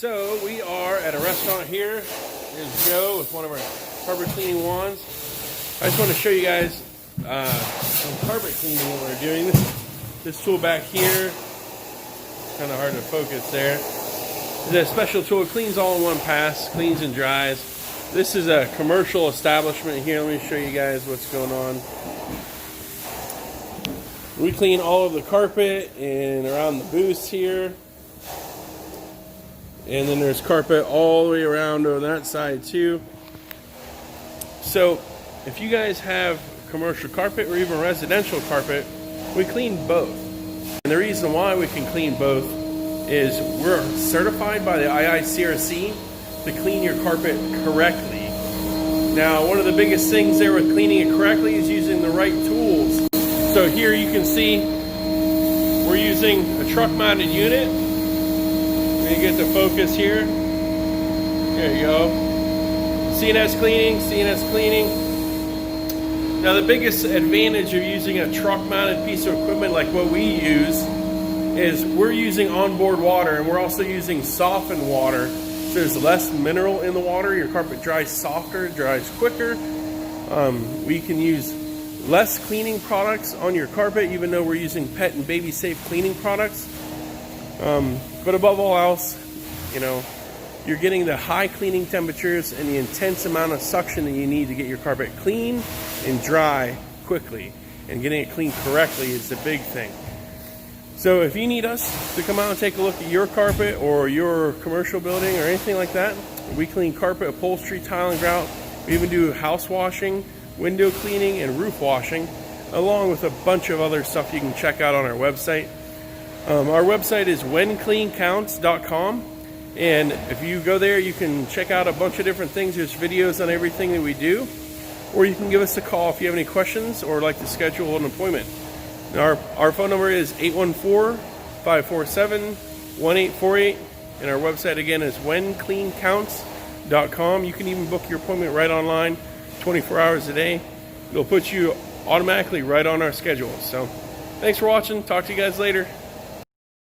So we are at a restaurant here. There's Joe with one of our carpet cleaning wands. I just want to show you guys some carpet cleaning what we're doing. This tool back here, kind of hard to focus there. It's a special tool. It cleans all in one pass, cleans and dries. This is a commercial establishment here. Let me show you guys what's going on. We clean all of the carpet and around the booths here. And then there's carpet all the way around on that side too. So if you guys have commercial carpet or even residential carpet, we clean both. And the reason why we can clean both is we're certified by the IICRC to clean your carpet correctly. Now, one of the biggest things there with cleaning it correctly is using the right tools. So here you can see we're using a truck mounted unit. You get the focus here. There you go. C&S Cleaning, C&S Cleaning. Now the biggest advantage of using a truck mounted piece of equipment like what we use is we're using onboard water, and we're also using softened water. So there's less mineral in the water. Your carpet dries softer, dries quicker. We can use less cleaning products on your carpet, even though we're using pet and baby safe cleaning products. But above all else, you know, you're getting the high cleaning temperatures and the intense amount of suction that you need to get your carpet clean and dry quickly. And getting it cleaned correctly is the big thing. So if you need us to come out and take a look at your carpet or your commercial building or anything like that, we clean carpet, upholstery, tile, and grout. We even do house washing, window cleaning, and roof washing, along with a bunch of other stuff you can check out on our website. Our website is whencleancounts.com, and if you go there you can check out a bunch of different things. There's videos on everything that we do, or you can give us a call if you have any questions or like to schedule an appointment. Our phone number is 814-547-1848, and our website again is whencleancounts.com. You can even book your appointment right online 24 hours a day. It'll put you automatically right on our schedule. So thanks for watching. Talk to you guys later.